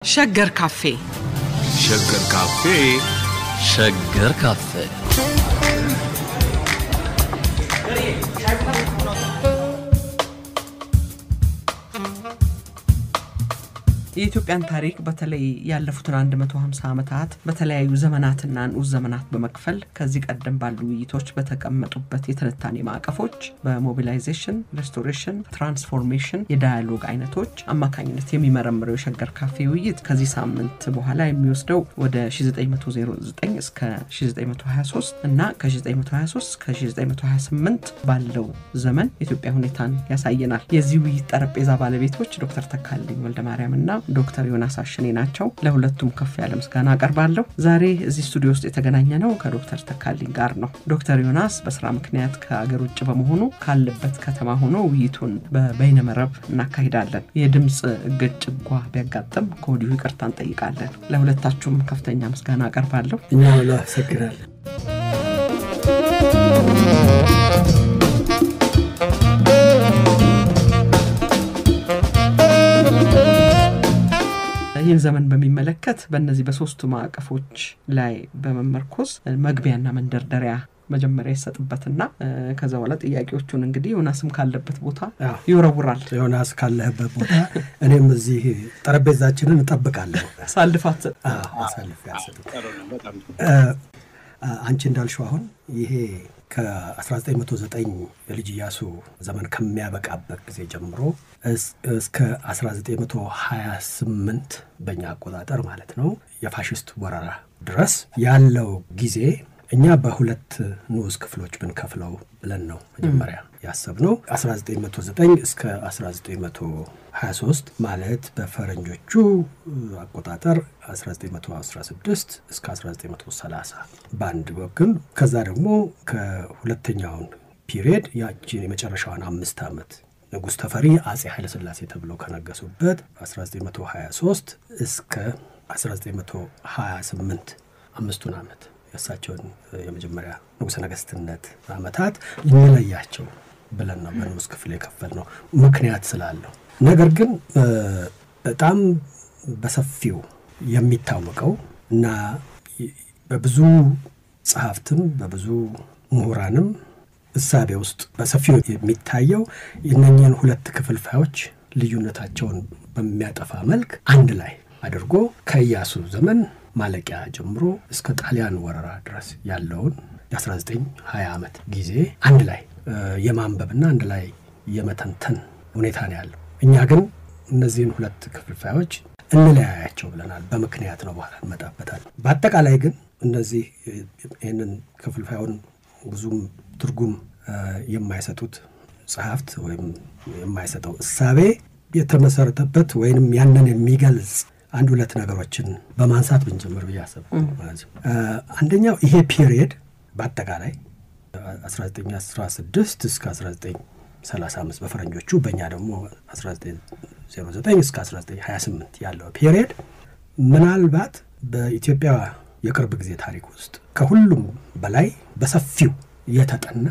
ሸገር ካፌ ሸገር ካፌ ሸገር ካፌ የኢትዮጵያን ታሪክ በተለይ ያለፉትን 150 ዓመታት በተለያዩ ዘመናትና ንዑስ ዘመናት በመክፈል ከዚህ ቀደም ባሉ ውይይቶች በተቀመጡበት የትንታኔ ማዕቀፎች በሞቢላይዜሽን ሬስቶሬሽን ትራንስፎርሜሽን የዳያሎግ አይነቶች አማካኝነት የሚመረምረው የሸገር ካፌ ውይይት ከዚህ ሳምንት በኋላ የሚወስደው ወደ 1909 እስከ 1923 እና ከ1923 እስከ 1928 ባለው ዘመን የኢትዮጵያ ሁኔታን ያሳየናል። የዚህ ውይይት ጠረጴዛ ባለቤቶች ዶክተር ተካልኝ ወልደማርያምና ዶክተር ዮናስ አሽኔ ናቸው። ለሁለቱም ከፍ ያለ ምስጋና አቀርባለሁ። ዛሬ እዚህ ስቱዲዮ ውስጥ የተገናኘነው ከዶክተር ተካልኝ ጋር ነው። ዶክተር ዮናስ በስራ ምክንያት ከአገር ውጭ በመሆኑ ካለበት ከተማ ሆኖ ውይይቱን በበይነ መረብ እናካሂዳለን። የድምጽ ግጭጓ ቢያጋጥም ከወዲሁ ይቅርታ እንጠይቃለን። ለሁለታችሁም ከፍተኛ ምስጋና አቀርባለሁ። እኛም እናመሰግናለን። ይህን ዘመን በሚመለከት በእነዚህ በሶስቱ ማዕቀፎች ላይ በመመርኮዝ መግቢያና መንደርደሪያ መጀመሪያ ይሰጥበትና ከዛ በኋላ ጥያቄዎቹን እንግዲህ ዮናስም ካለበት ቦታ ይወረውራል። ዮናስ ካለበት ቦታ እኔም እዚህ ጠረጴዛችንን እንጠብቃለን። ሳልፋት አንቺ እንዳልሽው አሁን ይሄ ከ1909 የልጅ ኢያሱ ዘመን ከሚያበቃበት ጊዜ ጀምሮ እስከ 1928 በእኛ አቆጣጠር ማለት ነው የፋሽስት ወረራ ድረስ ያለው ጊዜ እኛ በሁለት ንዑስ ክፍሎች ብንከፍለው ብለን ነው መጀመሪያ ያሰብነው። 1909 እስከ 1923 ማለት በፈረንጆቹ አቆጣጠር 1916 እስከ 1930 ባንድ ወገን፣ ከዛ ደግሞ ከሁለተኛው ፒሪየድ ያቺን የመጨረሻውን 5 ዓመት ንጉስ ተፈሪ አጼ ኃይለ ሥላሴ ተብለው ከነገሱበት 1923 እስከ 1928 አምስቱን ዓመት ያሳቸውን የመጀመሪያ ንጉሰ ነገስትነት ዓመታት እንለያቸው ብለን ነው በንዑስ ክፍል የከፈልነው ምክንያት ስላለው። ነገር ግን በጣም በሰፊው የሚታወቀው እና በብዙ ጸሐፍትም በብዙ ምሁራንም እሳቤ ውስጥ በሰፊው የሚታየው የእነኚህን ሁለት ክፍልፋዮች ልዩነታቸውን በሚያጠፋ መልክ አንድ ላይ አድርጎ ከኢያሱ ዘመን ማለቂያ ጀምሮ እስከ ጣሊያን ወረራ ድረስ ያለውን የ1920 ዓመት ጊዜ አንድ ላይ የማንበብና አንድ ላይ የመተንተን ሁኔታ ነው ያለው። እኛ ግን እነዚህን ሁለት ክፍልፋዮች እንለያያቸው ብለናል። በምክንያት ነው፣ በኋላ እንመጣበታለን። በአጠቃላይ ግን እነዚህ ይህንን ክፍልፋዩን ብዙም ትርጉም የማይሰጡት ጸሐፍት ወይም የማይሰጠው እሳቤ የተመሰረተበት ወይንም ያንን የሚገልጽ አንድ ሁለት ነገሮችን በማንሳት ብንጀምር ብያሰብ ማለት ነው። አንደኛው ይሄ ፒሪየድ በአጠቃላይ 1916 እስከ 1935 በፈረንጆቹ በእኛ ደግሞ 1909 እስከ 1928 ያለው ፒሪየድ ምናልባት በኢትዮጵያ የቅርብ ጊዜ ታሪክ ውስጥ ከሁሉም በላይ በሰፊው የተጠና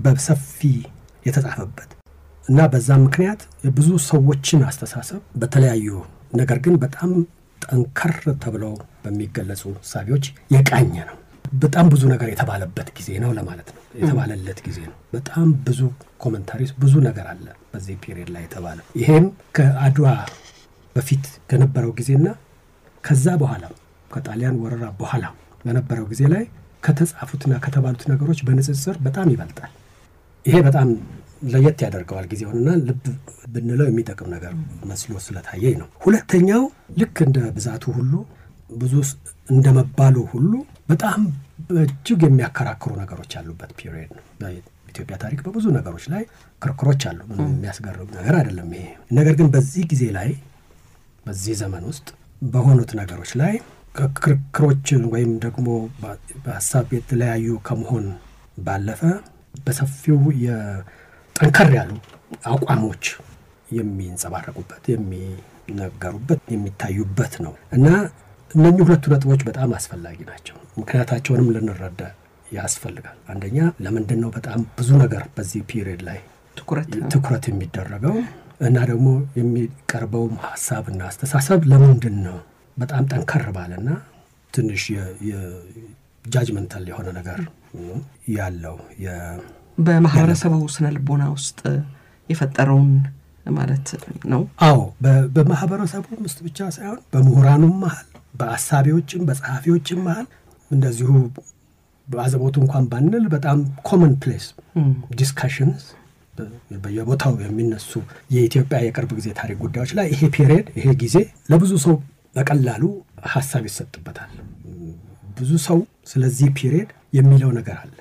በሰፊ የተጻፈበት እና በዛ ምክንያት የብዙ ሰዎችን አስተሳሰብ በተለያዩ ነገር ግን በጣም ጠንከር ተብለው በሚገለጹ ሳቢዎች የቃኘ ነው። በጣም ብዙ ነገር የተባለበት ጊዜ ነው ለማለት ነው። የተባለለት ጊዜ ነው። በጣም ብዙ ኮሜንታሪስ ብዙ ነገር አለ በዚህ ፒሪየድ ላይ የተባለ። ይሄም ከአድዋ በፊት ከነበረው ጊዜና ከዛ በኋላ ከጣሊያን ወረራ በኋላ በነበረው ጊዜ ላይ ከተጻፉትና ከተባሉት ነገሮች በንጽጽር በጣም ይበልጣል። ይሄ በጣም ለየት ያደርገዋል ጊዜውንና ልብ ብንለው የሚጠቅም ነገር መስሎ ስለታየኝ ነው። ሁለተኛው ልክ እንደ ብዛቱ ሁሉ ብዙ እንደመባሉ ሁሉ በጣም እጅግ የሚያከራክሩ ነገሮች ያሉበት ፒሪየድ ነው። በኢትዮጵያ ታሪክ በብዙ ነገሮች ላይ ክርክሮች አሉ። የሚያስገርም ነገር አይደለም ይሄ። ነገር ግን በዚህ ጊዜ ላይ በዚህ ዘመን ውስጥ በሆኑት ነገሮች ላይ ክርክሮች ወይም ደግሞ በሀሳብ የተለያዩ ከመሆን ባለፈ በሰፊው ጠንከር ያሉ አቋሞች የሚንጸባረቁበት የሚነገሩበት የሚታዩበት ነው እና እነኚህ ሁለቱ ነጥቦች በጣም አስፈላጊ ናቸው። ምክንያታቸውንም ልንረዳ ያስፈልጋል። አንደኛ ለምንድን ነው በጣም ብዙ ነገር በዚህ ፒሪየድ ላይ ትኩረት የሚደረገው እና ደግሞ የሚቀርበው ሐሳብና አስተሳሰብ ለምንድን ነው በጣም ጠንከር ባለና ትንሽ የጃጅመንታል የሆነ ነገር ያለው በማህበረሰቡ ስነ ልቦና ውስጥ የፈጠረውን ማለት ነው። አዎ በማህበረሰቡ ውስጥ ብቻ ሳይሆን በምሁራኑም መሃል በአሳቢዎችም በጸሐፊዎችም መሃል እንደዚሁ በአዘቦቱ እንኳን ባንል በጣም ኮመን ፕሌስ ዲስካሽንስ በየቦታው የሚነሱ የኢትዮጵያ የቅርብ ጊዜ ታሪክ ጉዳዮች ላይ ይሄ ፒሪየድ ይሄ ጊዜ ለብዙ ሰው በቀላሉ ሐሳብ ይሰጥበታል። ብዙ ሰው ስለዚህ ፒሪየድ የሚለው ነገር አለ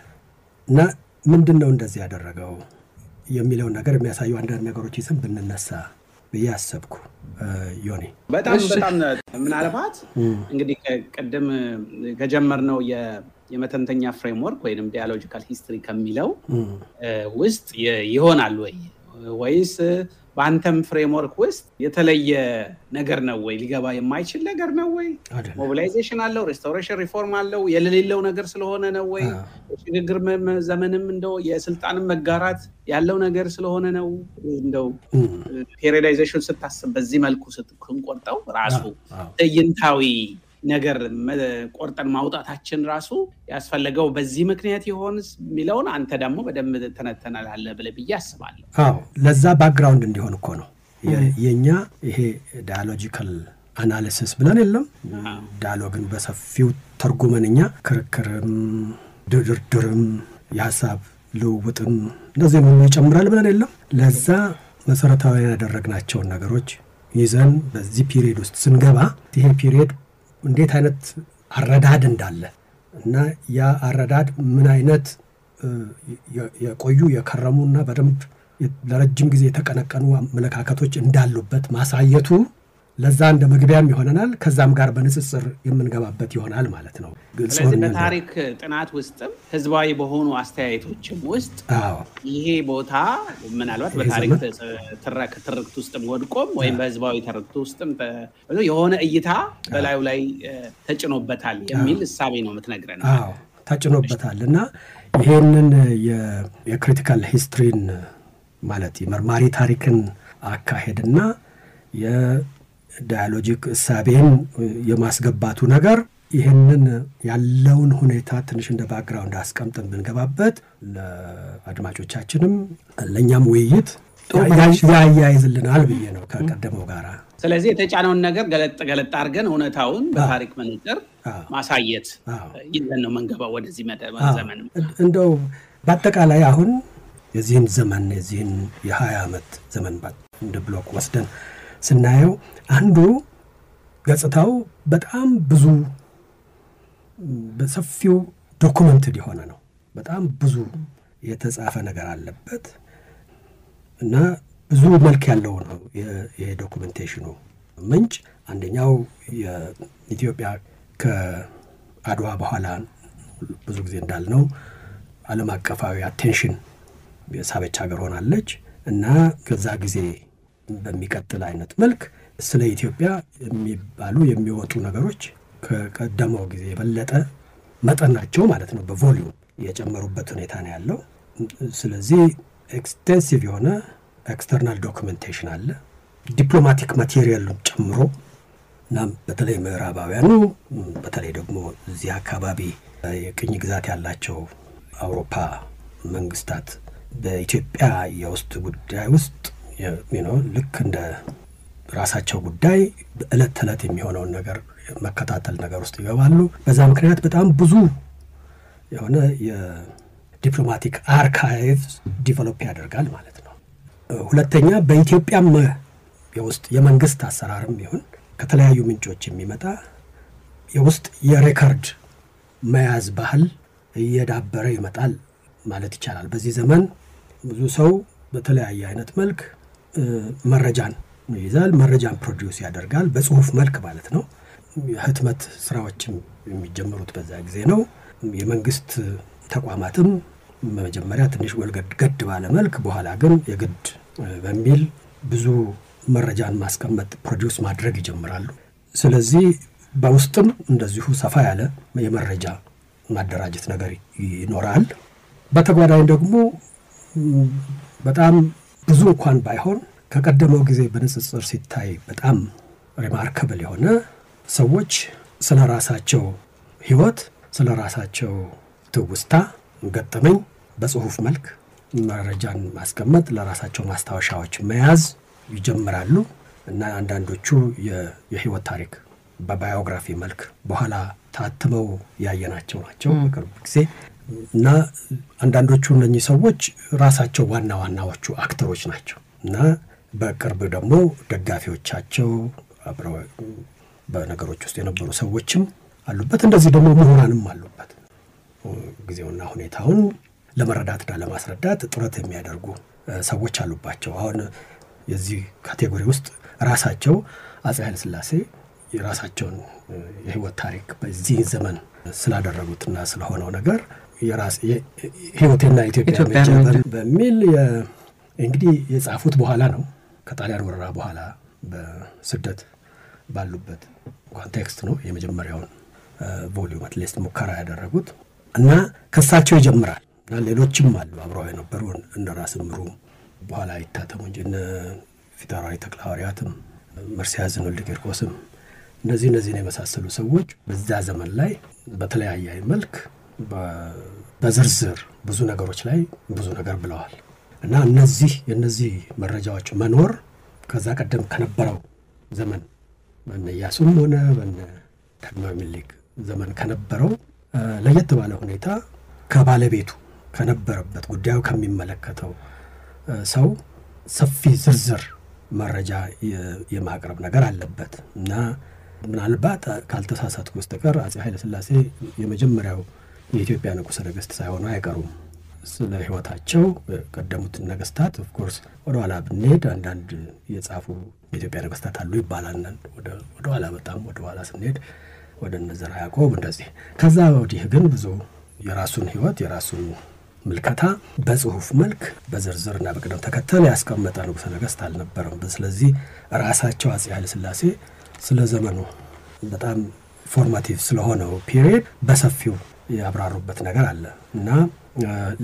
እና ምንድነው እንደዚህ ያደረገው የሚለው ነገር የሚያሳዩ አንዳንድ ነገሮች ይስም ብንነሳ በያሰብኩ ዮኒ በጣም ምናልባት እንግዲህ ቀደም ከጀመርነው የመተንተኛ ፍሬምወርክ ወይንም ዲያሎጂካል ሂስትሪ ከሚለው ውስጥ ይሆናል ወይስ በአንተም ፍሬምወርክ ውስጥ የተለየ ነገር ነው ወይ ሊገባ የማይችል ነገር ነው ወይ ሞቢላይዜሽን አለው ሪስቶሬሽን ሪፎርም አለው የሌለው ነገር ስለሆነ ነው ወይ ሽግግር ዘመንም እንደው የስልጣንን መጋራት ያለው ነገር ስለሆነ ነው እንደው ፔሪዳይዜሽን ስታስብ በዚህ መልኩ ስትቆርጠው ራሱ ትዕይንታዊ ነገር ቆርጠን ማውጣታችን ራሱ ያስፈልገው በዚህ ምክንያት ይሆንስ ሚለውን አንተ ደግሞ በደም ተነተናል ብለብዬ አስባለሁ። አዎ ለዛ ባክግራውንድ እንዲሆን እኮ ነው የኛ ይሄ ዳያሎጂካል አናሊሲስ ብለን የለም ዳያሎግን በሰፊው ተርጉመንኛ ክርክርም ድርድርም የሐሳብ ልውውጥም እንደዚህ ነው ይጨምራል ብለን የለም ለዛ መሰረታዊ ያደረግናቸው ነገሮች ይዘን በዚህ ፒሪየድ ውስጥ ስንገባ ይሄ ፒሪየድ እንዴት አይነት አረዳድ እንዳለ እና ያ አረዳድ ምን አይነት የቆዩ የከረሙና በደንብ ለረጅም ጊዜ የተቀነቀኑ አመለካከቶች እንዳሉበት ማሳየቱ ለዛ እንደ መግቢያም ይሆነናል ከዛም ጋር በንጽጽር የምንገባበት ይሆናል ማለት ነው። ስለዚህ በታሪክ ጥናት ውስጥም ህዝባዊ በሆኑ አስተያየቶችም ውስጥ ይሄ ቦታ ምናልባት በታሪክ ትርክት ውስጥም ወድቆም ወይም በህዝባዊ ትርክት ውስጥም የሆነ እይታ በላዩ ላይ ተጭኖበታል የሚል እሳቤ ነው የምትነግረን። አዎ ተጭኖበታልና ይሄንን የክሪቲካል ሂስትሪን ማለት የመርማሪ ታሪክን አካሄድና ዳያሎጂክ እሳቤን የማስገባቱ ነገር ይሄንን ያለውን ሁኔታ ትንሽ እንደ ባክግራውንድ አስቀምጠን ብንገባበት ለአድማጮቻችንም ለኛም ውይይት ያያይዝልናል ብዬ ነው ከቀደመው ጋራ። ስለዚህ የተጫነውን ነገር ገለጥ አድርገን እውነታውን በታሪክ መነጽር ማሳየት ይዘን ነው መንገባው ወደዚህ ዘመን። እንደው በአጠቃላይ አሁን የዚህን ዘመን የዚህን የ20 ዓመት ዘመን እንደ ብሎክ ወስደን ስናየው አንዱ ገጽታው በጣም ብዙ በሰፊው ዶኩመንትድ የሆነ ነው። በጣም ብዙ የተጻፈ ነገር አለበት እና ብዙ መልክ ያለው ነው የዶኩሜንቴሽኑ ምንጭ። አንደኛው የኢትዮጵያ ከአድዋ በኋላ ብዙ ጊዜ እንዳልነው ዓለም አቀፋዊ አቴንሽን የሳበች ሀገር ሆናለች እና ከዛ ጊዜ በሚቀጥል አይነት መልክ ስለ ኢትዮጵያ የሚባሉ የሚወጡ ነገሮች ከቀደመው ጊዜ የበለጠ መጠናቸው ማለት ነው በቮሊዩም የጨመሩበት ሁኔታ ነው ያለው። ስለዚህ ኤክስቴንሲቭ የሆነ ኤክስተርናል ዶክመንቴሽን አለ ዲፕሎማቲክ ማቴሪያሉን ጨምሮ እና በተለይ ምዕራባውያኑ በተለይ ደግሞ እዚህ አካባቢ የቅኝ ግዛት ያላቸው አውሮፓ መንግስታት በኢትዮጵያ የውስጥ ጉዳይ ውስጥ ልክ እንደ ራሳቸው ጉዳይ እለት ተለት የሚሆነውን ነገር መከታተል ነገር ውስጥ ይገባሉ። በዛ ምክንያት በጣም ብዙ የሆነ የዲፕሎማቲክ አርካይቭስ ዲቨሎፕ ያደርጋል ማለት ነው። ሁለተኛ በኢትዮጵያም የውስጥ የመንግስት አሰራርም ይሁን ከተለያዩ ምንጮች የሚመጣ የውስጥ የሬከርድ መያዝ ባህል እየዳበረ ይመጣል ማለት ይቻላል። በዚህ ዘመን ብዙ ሰው በተለያየ አይነት መልክ መረጃን ይዛል መረጃን ፕሮዲዩስ ያደርጋል በጽሁፍ መልክ ማለት ነው። የህትመት ስራዎችም የሚጀምሩት በዛ ጊዜ ነው። የመንግስት ተቋማትም መጀመሪያ ትንሽ ወልገድ ባለ መልክ በኋላ ግን የግድ በሚል ብዙ መረጃን ማስቀመጥ ፕሮዲዩስ ማድረግ ይጀምራሉ። ስለዚህ በውስጥም እንደዚሁ ሰፋ ያለ የመረጃ ማደራጀት ነገር ይኖራል። በተጓዳኝ ደግሞ በጣም ብዙ እንኳን ባይሆን ከቀደመው ጊዜ በንጽጽር ሲታይ በጣም ሪማርከብል የሆነ ሰዎች ስለ ራሳቸው ህይወት ስለ ራሳቸው ትውስታ ገጠመኝ በጽሁፍ መልክ መረጃን ማስቀመጥ ለራሳቸው ማስታወሻዎች መያዝ ይጀምራሉ እና አንዳንዶቹ የህይወት ታሪክ በባዮግራፊ መልክ በኋላ ታትመው ያየናቸው ናቸው በቅርብ ጊዜ እና አንዳንዶቹ እነኚህ ሰዎች ራሳቸው ዋናዎቹ አክተሮች ናቸው እና በቅርብ ደግሞ ደጋፊዎቻቸው አብረው በነገሮች ውስጥ የነበሩ ሰዎችም አሉበት እንደዚህ ደግሞ ምሁራንም አሉበት ጊዜውና ሁኔታውን ለመረዳትና ለማስረዳት ጥረት የሚያደርጉ ሰዎች አሉባቸው አሁን የዚህ ካቴጎሪ ውስጥ ራሳቸው አፄ ኃይለ ሥላሴ የራሳቸውን የህይወት ታሪክ በዚህ ዘመን ስላደረጉትና ስለሆነው ነገር የራስ ህይወትና ኢትዮጵያ በሚል እንግዲህ የጻፉት በኋላ ነው ከጣሊያን ወረራ በኋላ በስደት ባሉበት ኮንቴክስት ነው የመጀመሪያውን ቮሊዩም አትሊስት ሙከራ ያደረጉት እና ከሳቸው ይጀምራል እና ሌሎችም አሉ አብረው የነበሩ እንደራስ ምሩ በኋላ ይታተሙ እንጂ ፊታውራሪ ተክለሐዋርያትም መርሲያዝን ወልደ ቂርቆስም እነዚህ የመሳሰሉ ሰዎች በዛ ዘመን ላይ በተለያየ መልክ በዝርዝር ብዙ ነገሮች ላይ ብዙ ነገር ብለዋል እና የነዚህ መረጃዎች መኖር ከዛ ቀደም ከነበረው ዘመን በኢያሱም ሆነ በዳግማዊ ምኒልክ ዘመን ከነበረው ለየት ባለ ሁኔታ ከባለቤቱ ከነበረበት ጉዳዩ ከሚመለከተው ሰው ሰፊ ዝርዝር መረጃ የማቅረብ ነገር አለበት እና ምናልባት ካልተሳሳትኩ በስተቀር አፄ ኃይለ ሥላሴ የመጀመሪያው የኢትዮጵያ ንጉሠ ነገሥት ሳይሆኑ አይቀሩም ስለ ህይወታቸው ቀደሙት ነገስታት ኦፍ ኮርስ ወደ ኋላ ብንሄድ አንዳንድ የጻፉ የኢትዮጵያ ነገስታት አሉ ይባላል ወደ ኋላ በጣም ወደ ኋላ ስንሄድ ወደ ዘርዓ ያዕቆብ እንደዚህ ከዛ ወዲህ ግን ብዙ የራሱን ህይወት የራሱን ምልከታ በጽሁፍ መልክ በዝርዝርና በቅደም ተከተል ያስቀመጠ ንጉሠ ነገሥት አልነበረም ስለዚህ ራሳቸው አፄ ኃይለ ሥላሴ ስለ ዘመኑ በጣም ፎርማቲቭ ስለሆነው ፒሪየድ በሰፊው ያብራሩበት ነገር አለ እና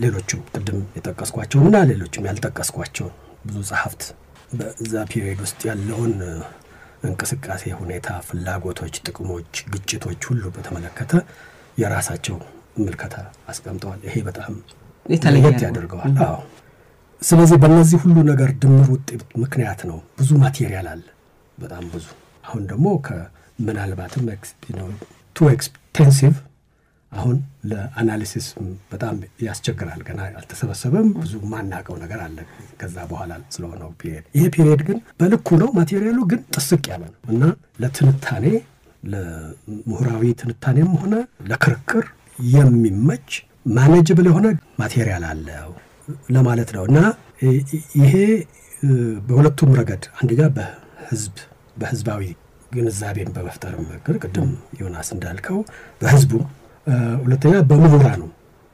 ሌሎችም ቅድም የጠቀስኳቸውና ሌሎችም ያልጠቀስኳቸው ብዙ ጸሐፍት በዛ ፒሪየድ ውስጥ ያለውን እንቅስቃሴ ሁኔታ ፍላጎቶች ጥቅሞች ግጭቶች ሁሉ በተመለከተ የራሳቸው ምልከታ አስቀምጠዋል ይሄ በጣም የተለየ ያደርገዋል ስለዚህ በእነዚህ ሁሉ ነገር ድምር ውጤት ምክንያት ነው ብዙ ማቴሪያል አለ በጣም ብዙ አሁን ደግሞ ከምናልባትም ቱ ኤክስቴንሲቭ አሁን ለአናሊሲስ በጣም ያስቸግራል ገና አልተሰበሰበም ብዙ ማናቀው ነገር አለ ከዛ በኋላ ስለሆነው ፒሪየድ ይሄ ፒሪየድ ግን በልኩ ነው ማቴሪያሉ ግን ጥስቅ ያለ ነው እና ለትንታኔ ለምሁራዊ ትንታኔም ሆነ ለክርክር የሚመች ማኔጅብል የሆነ ማቴሪያል አለው ለማለት ነው እና ይሄ በሁለቱም ረገድ አንደኛ በህዝባዊ ግንዛቤን በመፍጠር መከር ቅድም ዮናስ እንዳልከው በህዝቡ ሁለተኛ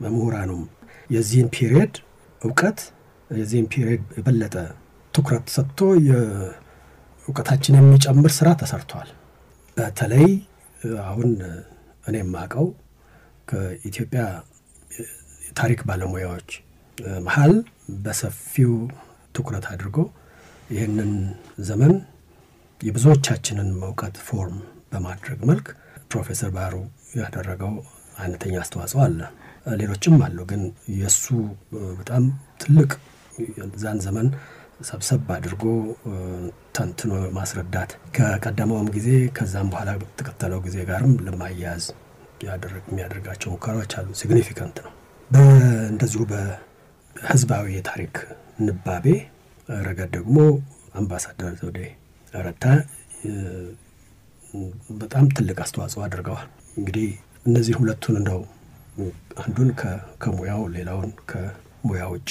በምሁራኑ የዚህን ፒሪየድ ዕውቀት የዚህን ፒሪየድ በለጠ ትኩረት ሰጥቶ የዕውቀታችን የሚጨምር ስራ ተሰርቷል በተለይ አሁን እኔ ማቀው ከኢትዮጵያ ታሪክ ባለሙያዎች መሃል በሰፊው ትኩረት አድርጎ ይሄንን ዘመን የብዙዎቻችንን ዕውቀት ፎርም በማድረግ መልክ ፕሮፌሰር ባህሩ ያደረገው አይነተኛ አስተዋጽኦ አለ ሌሎችም አሉ ግን የሱ በጣም ትልቅ ዛን ዘመን ሰብሰብ አድርጎ ተንትኖ ማስረዳት ከቀደመውም ጊዜ ከዛም በኋላ ተከተለው ጊዜ ጋርም ለማያያዝ የሚያደርጋቸው ሙከራዎች አሉ ሲግኒፊካንት ነው እንደዚሁ በህዝባዊ የታሪክ ንባቤ ረገድ ደግሞ አምባሳደር ዘውዴ ረታ በጣም ትልቅ አስተዋጽኦ አድርገዋል እንግዲህ እነዚህ ሁለቱን እንደው አንዱን ከሙያው ሌላውን ከሙያው ውጪ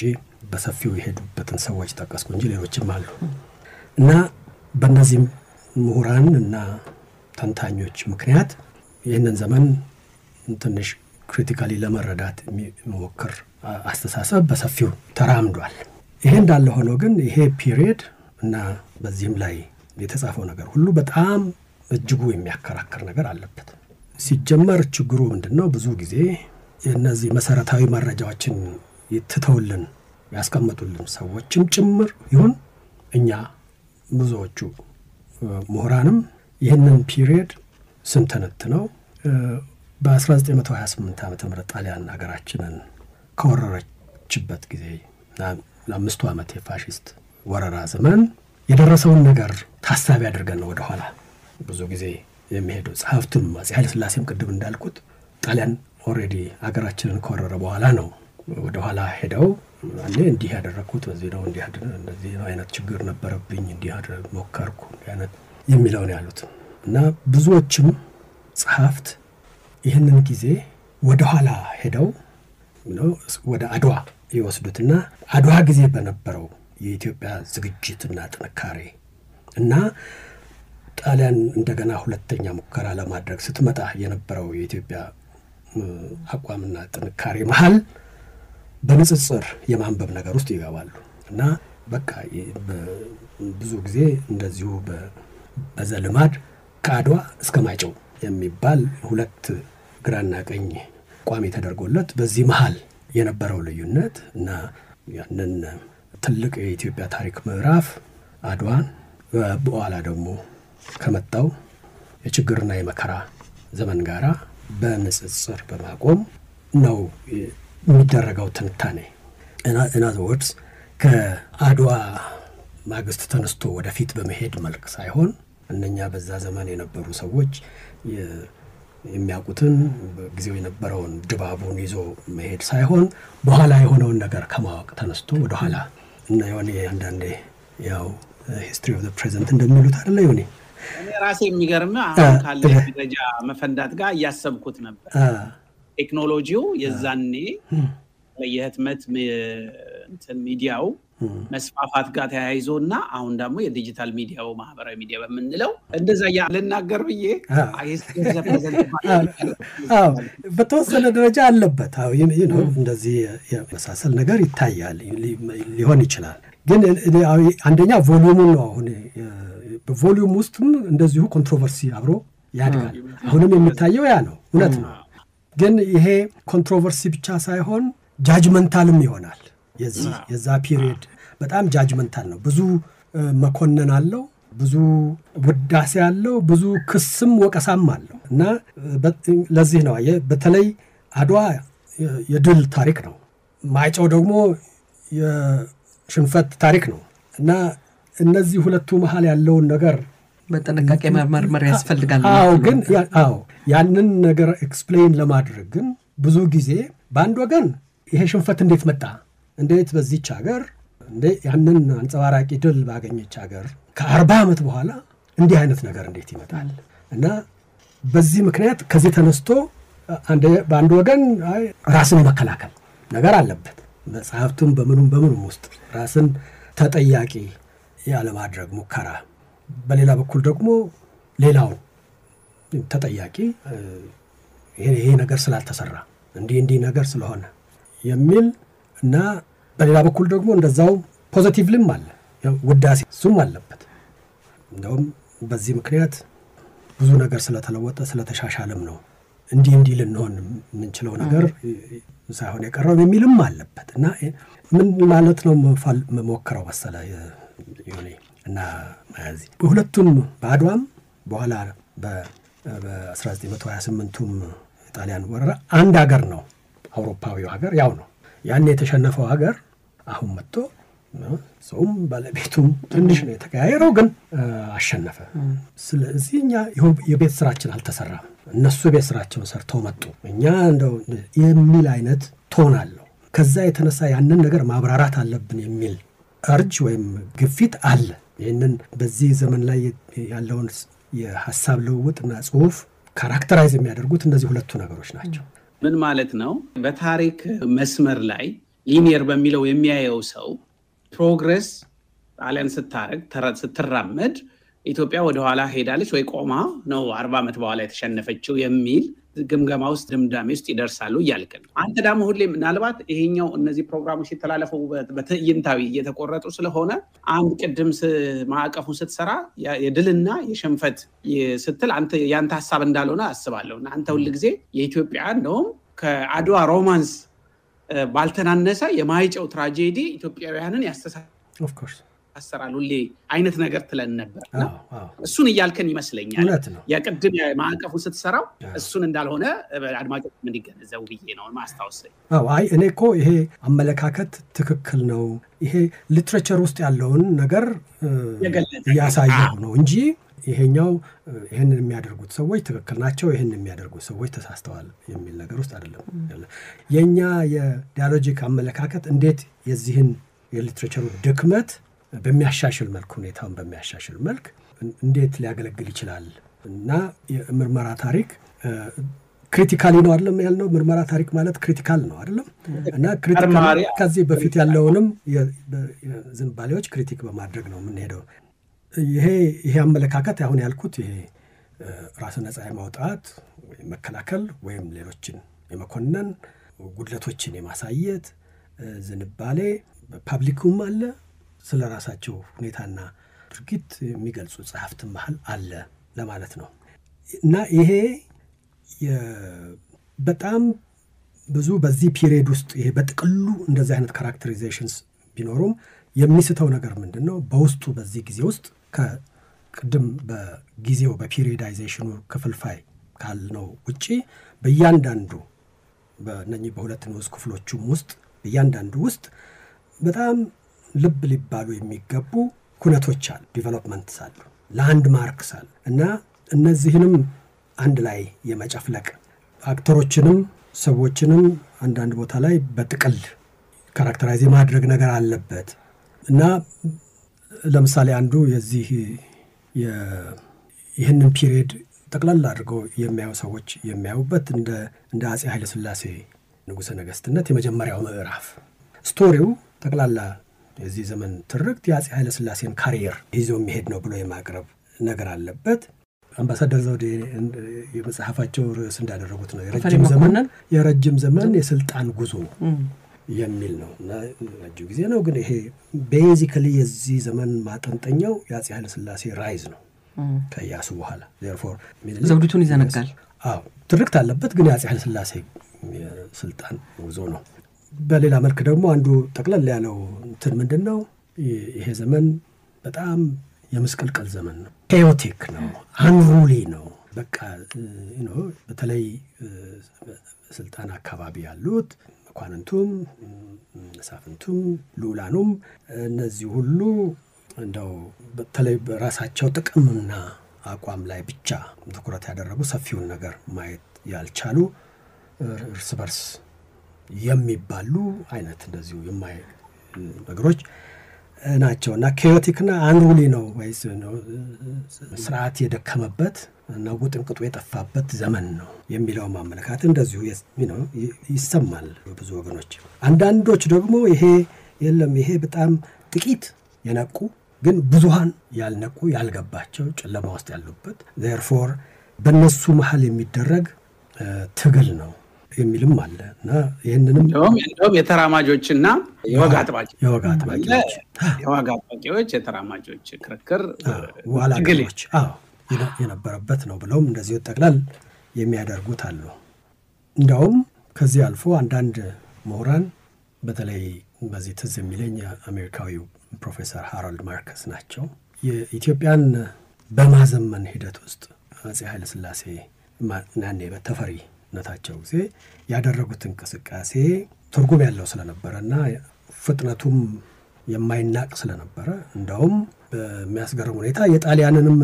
በሰፊው የሄዱበትን ሰዎች ጠቀስኩ እንጂ ሌሎችም አሉ እና በእነዚህም ምሁራን እና ተንታኞች ምክንያት ይህንን ዘመን ትንሽ ክሪቲካሊ ለመረዳት የሚሞክር አስተሳሰብ በሰፊው ተራምዷል ይሄ እንዳለ ሆኖ ግን ይሄ ፒሪየድ እና በዚህም ላይ የተጻፈው ነገር ሁሉ በጣም እጅጉ የሚያከራክር ነገር አለበት ሲጀመር ችግሩ ምንድነው ብዙ ጊዜ የነዚህ መሰረታዊ መረጃዎችን ይተተውልን ያስቀምጡልን ሰዎችም ጭምር ይሁን እኛ ብዙዎቹ ምሁራንም ይህንን ፒሪየድ ስንተነትነው በ1928 ዓመተ ምህረት ጣሊያን ሀገራችንን ከወረረችበት ጊዜ ለ5 ዓመት የፋሺስት ወረራ ዘመን የደረሰውን ነገር ታሳቢ አድርገን ነው ወደ ኋላ ብዙ ጊዜ የሚሄደው። ጸሐፍቱም አፄ ኃይለ ሥላሴም ቅድም እንዳልኩት ጣሊያን ኦልሬዲ ሀገራችንን ከወረረ በኋላ ነው ወደ ኋላ ሄደው እኔ እንዲህ ያደረኩት በዚህ ነው እንደዚህ ነው አይነት ችግር ነበረብኝ እንዲህ አድርግ ሞከርኩ አይነት የሚለው ነው ያሉት። እና ብዙዎችም ጸሐፍት ይህንን ጊዜ ወደ ኋላ ሄደው ወደ አድዋ ይወስዱትና አድዋ ጊዜ በነበረው የኢትዮጵያ ዝግጅትና ጥንካሬ እና ጣሊያን እንደገና ሁለተኛ ሙከራ ለማድረግ ስትመጣ የነበረው የኢትዮጵያ አቋምና ጥንካሬ መሃል በንጽጽር የማንበብ ነገር ውስጥ ይገባሉ። እና በቃ ብዙ ጊዜ እንደዚሁ በዘልማድ ከአድዋ እስከ ማይጨው የሚባል ሁለት ግራና ቀኝ ቋሚ ተደርጎለት በዚህ መሃል የነበረው ልዩነት እና ያንን ትልቅ የኢትዮጵያ ታሪክ ምዕራፍ አድዋን በኋላ ደግሞ ከመጣው የችግርና የመከራ ዘመን ጋራ በንጽጽር በማቆም ነው የሚደረገው ትንታኔ። in other words ከአድዋ ማግስት ተነስቶ ወደፊት በመሄድ መልክ ሳይሆን እነኛ በዛ ዘመን የነበሩ ሰዎች የሚያውቁትን ጊዜው የነበረውን ድባቡን ይዞ መሄድ ሳይሆን በኋላ የሆነውን ነገር ከማወቅ ተነስቶ ወደ ኋላ እና የሆነ አንዳንዴ ያው history of the present እንደሚሉት አይደለ ይሆነ እኔ ራሴ የሚገርም አሁን ካለ ደረጃ መፈንዳት ጋር ያሰብኩት ነበር። ቴክኖሎጂው የዛኔ ለየህትመት እንትን ሚዲያው መስፋፋት ጋር ተያይዞና አሁን ደግሞ የዲጂታል ሚዲያው ማህበራዊ ሚዲያ በመንለው እንደዛ ያለናገር ብዬ በተወሰነ ደረጃ አለበት። አዎ እንደዚህ የመሳሰል ነገር ይታያል ሊሆን ይችላል። ግን አንደኛ ቮሊዩሙ ነው። አሁን በቮሊዩም ውስጥም እንደዚሁ ኮንትሮቨርሲ አብሮ ያድጋል። አሁንም የሚታየው ያ ነው፣ እውነት ነው። ግን ይሄ ኮንትሮቨርሲ ብቻ ሳይሆን ጃጅመንታልም ይሆናል። የዛ ፒሪየድ በጣም ጃጅመንታል ነው። ብዙ መኮነን አለው፣ ብዙ ውዳሴ አለው፣ ብዙ ክስም ወቀሳም አለው። እና ለዚህ ነው በተለይ አድዋ የድል ታሪክ ነው፣ ማይጨው ደግሞ የሽንፈት ታሪክ ነው። እና እነዚህ ሁለቱ መሃል ያለውን ነገር በጥንቃቄ መርመር ያስፈልጋል። ግን ያንን ነገር ኤክስፕሌን ለማድረግ ግን ብዙ ጊዜ በአንድ ወገን ይሄ ሽንፈት እንዴት መጣ፣ እንዴት በዚህች ሀገር ያንን አንጸባራቂ ድል ባገኘች ሀገር ከ40 ዓመት በኋላ እንዲህ አይነት ነገር እንዴት ይመጣል? እና በዚህ ምክንያት ከዚህ ተነስቶ በአንድ ወገን ራስን የመከላከል ነገር አለበት። መጽሐፍቱም በምኑም ውስጥ ራስን ተጠያቂ ያለማድረግ ሙከራ፣ በሌላ በኩል ደግሞ ሌላው ተጠያቂ ይሄ ነገር ስላልተሰራ እንዲህ ነገር ስለሆነ የሚል እና በሌላ በኩል ደግሞ እንደዛው ፖዚቲቭልም አለ፣ ውዳሴ እሱም አለበት። እንደውም በዚህ ምክንያት ብዙ ነገር ስለተለወጠ ስለተሻሻለም ነው እንዲህ ልንሆን የምንችለው ነገር ሳይሆን የቀረው የሚልም አለበት። እና ምን ማለት ነው መሞከረው መሰለ ይሁን እና ማያዚ በሁለቱም በአድዋም በኋላ በ1928ቱም ጣሊያን ወረራ አንድ ሀገር ነው፣ አውሮፓዊው ሀገር ያው ነው። ያን የተሸነፈው ሀገር አሁን መጥቶ ሰውም ባለቤቱም ትንሽ ነው የተቀያየረው፣ ግን አሸነፈ። ስለዚህ እኛ የቤት ስራችን አልተሰራም፣ እነሱ የቤት ስራቸውን ሰርተው መጡ፣ እኛ እንደው የሚል አይነት ቶን አለው። ከዛ የተነሳ ያንን ነገር ማብራራት አለብን የሚል እርጅ ወይም ግፊት አለ። ይህንን በዚህ ዘመን ላይ ያለውን የሀሳብ ልውውጥና ጽሁፍ ካራክተራይዝ የሚያደርጉት እነዚህ ሁለቱ ነገሮች ናቸው። ምን ማለት ነው? በታሪክ መስመር ላይ ሊኒየር በሚለው የሚያየው ሰው ፕሮግረስ ጣሊያን ስትራመድ ኢትዮጵያ ወደ ኋላ ሄዳለች ወይ ቆማ ነው 40 ዓመት በኋላ የተሸነፈችው የሚል ግምገማ ውስጥ ድምዳሜ ውስጥ ይደርሳሉ እያልክ ነው። አንተ ደግሞ ሁሌ ምናልባት ይሄኛው እነዚህ ፕሮግራሞች ሲተላለፉ በትዕይንታዊ እየተቆረጡ ስለሆነ አንድ ቅድም ማዕቀፉን ስትሰራ የድልና የሽንፈት ስትል አንተ ያንተ ሐሳብ እንዳልሆነ አስባለሁ። እና አንተ ሁሉ ጊዜ የኢትዮጵያ እንደውም ከአድዋ ሮማንስ ባልተናነሰ የማይጨው ትራጀዲ ኢትዮጵያውያንን ያስተሳስራል። ኦፍ ኮርስ አሰራሉ ሁሌ አይነት ነገር ትለን ነበር እሱን እያልከን ይመስለኛል የቅድም ማዕቀፉ ስትሰራው እሱን እንዳልሆነ አድማጮች ምን ይገነዘቡ ብዬ ነው ማስታወሰኝ አይ እኔ እኮ ይሄ አመለካከት ትክክል ነው ይሄ ሊትሬቸር ውስጥ ያለውን ነገር ያሳየው ነው እንጂ ይሄኛው ይሄንን የሚያደርጉት ሰዎች ትክክል ናቸው ይሄንን የሚያደርጉት ሰዎች ተሳስተዋል የሚል ነገር ውስጥ አይደለም የኛ የዲያሎጂክ አመለካከት እንዴት የዚህን የሊትሬቸሩ ድክመት በሚያሻሽል መልኩ ሁኔታውን በሚያሻሽል መልክ እንዴት ሊያገለግል ይችላል እና የምርመራ ታሪክ ክሪቲካሊ ነው አይደለም ያልነው ምርመራ ታሪክ ማለት ክሪቲካል ነው አይደለም እና ክሪቲካል ከዚህ በፊት ያለውንም ዝንባሌዎች ክሪቲክ በማድረግ ነው የምንሄደው ይሄ አመለካከት አሁን ያልኩት ይሄ ራስን ነፃ የማውጣት ወይም መከላከል ወይም ሌሎችን የመኮነን ጉድለቶችን የማሳየት ዝንባሌ ፐብሊኩም አለ ስለ ራሳቸው ሁኔታና ድርጊት የሚገልጹ ጸሐፍት መሃል አለ ለማለት ነው እና ይሄ በጣም ብዙ በዚህ ፒሪየድ ውስጥ ይሄ በጥቅሉ እንደዚህ አይነት ካራክተራይዜሽንስ ቢኖሩም የሚስተው ነገር ምንድነው በውስጡ በዚህ ጊዜ ውስጥ ከቅድም በጊዜው በፒሪየዳይዜሽኑ ክፍልፋይ ካልነው ውጪ በእያንዳንዱ በእነኚህ በሁለት ንዑስ ክፍሎቹም ውስጥ በእያንዳንዱ ውስጥ በጣም ልብ ሊባሉ የሚገቡ ኩነቶች አሉ ዲቨሎፕመንትስ አሉ ላንድ ማርክስ አሉ እና እነዚህንም አንድ ላይ የመጨፍለቅ አክተሮችንም ሰዎችንም አንዳንድ ቦታ ላይ በጥቅል ካራክተራይዝ ማድረግ ነገር አለበት እና ለምሳሌ አንዱ የዚህ ይህንን ፒሪየድ ጠቅላላ አድርገው የሚያዩ ሰዎች የሚያዩበት እንደ አፄ ኃይለ ሥላሴ ንጉሠ ነገሥትነት የመጀመሪያው ምዕራፍ ስቶሪው ጠቅላላ የዚህ ዘመን ትርክት የአፄ ኃይለ ሥላሴን ካሪየር ይዞ የሚሄድ ነው ብሎ የማቅረብ ነገር አለበት አምባሳደር ዘውዴ የመጽሐፋቸው ርዕስ እንዳደረጉት ነው የረጅም ዘመን የስልጣን ጉዞ የሚል ነው እና ረጅም ጊዜ ነው ግን ይሄ ቤዚካሊ የዚህ ዘመን ማጠንጠኛው የአፄ ኃይለ ሥላሴ ራይዝ ነው ከያሱ በኋላ therefore ዘውዲቱን ይዘነጋል ትርክት አለበት ግን የአፄ ኃይለ ሥላሴ ስልጣን ጉዞ ነው በሌላ መልክ ደግሞ አንዱ ጠቅለል ያለው እንትን ምንድነው ይሄ ዘመን በጣም የመስቀልቀል ዘመን ነው chaotic ነው unruly ነው በቃ በተለይ ስልጣን አካባቢ ያሉት መኳንንቱም መሳፍንቱም ሉላኑም እነዚህ ሁሉ እንደው በተለይ በራሳቸው ጥቅምና አቋም ላይ ብቻ ትኩረት ያደረጉ ሰፊውን ነገር ማየት ያልቻሉ እርስ በርስ የሚባሉ አይነት እንደዚሁ የማይ ነገሮች ናቸውና chaoticና unruly ነው ወይስ ነው ስርዓት የደከመበት እና ውጥንቅጡ የጠፋበት ዘመን ነው የሚለው ማመለካከት እንደዚሁ ይሰማል ብዙ ወገኖች አንዳንዶች ደግሞ ይሄ የለም ይሄ በጣም ጥቂት የነቁ ግን ብዙሃን ያልነቁ ያልገባቸው ጨለማ ውስጥ ያሉበት therefore በነሱ መሃል የሚደረግ ትግል ነው የሚልም አለና ይሄንንም እንደውም የተራማጆችና የወግ አጥባቂዎች የተራማጆች ክርክር ዋላጆች የነበረበት ነው ብለውም እንደዚህ ጠቅላላ የሚያደርጉት አሉ እንደውም ከዚህ አልፎ አንዳንድ ምሁራን በተለይ በዚህ ትዝ የሚለኝ አሜሪካዊው ፕሮፌሰር ሃሮልድ ማርከስ ናቸው የኢትዮጵያን በማዘመን ሂደት ውስጥ አፄ ኃይለ ሥላሴ ናኔ በተፈሪ ነታቸው ጊዜ ያደረጉት እንቅስቃሴ ትርጉም ያለው ስለነበረና ፍጥነቱም የማይናቅ ስለነበረ እንደውም በሚያስገርም ሁኔታ የጣሊያንንም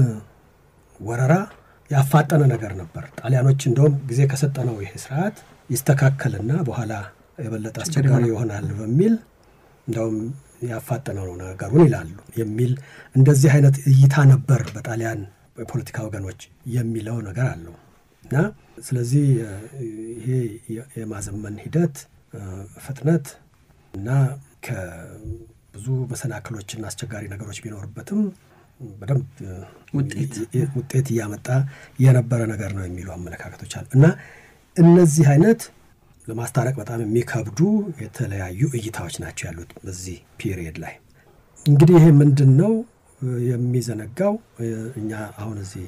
ወረራ ያፋጠነ ነገር ነበር ጣሊያኖች እንደውም ጊዜ ከሰጠነው ይሄ ስርዓት ይስተካከልና በኋላ የበለጠ አስቸጋሪ ይሆናል በሚል እንደውም ያፋጠነው ነገሩን ይላሉ የሚል እንደዚህ አይነት እይታ ነበር በጣሊያን ፖለቲካ ወገኖች የሚለው ነገር አለው እና ስለዚህ ይሄ የማዘመን ሂደት ፍጥነት እና ከብዙ መሰናክሎችና አስቸጋሪ ነገሮች ቢኖርበትም በደንብ ውጤት ያመጣ የነበረ ነገር ነው የሚሉ አመለካከቶች አሉ እና እነዚህ አይነት ለማስታረቅ በጣም የሚከብዱ የተለያዩ እይታዎች ናቸው ያሉት በዚህ ፒሪየድ ላይ እንግዲህ ይሄ ምንድነው የሚዘነጋው እኛ አሁን እዚህ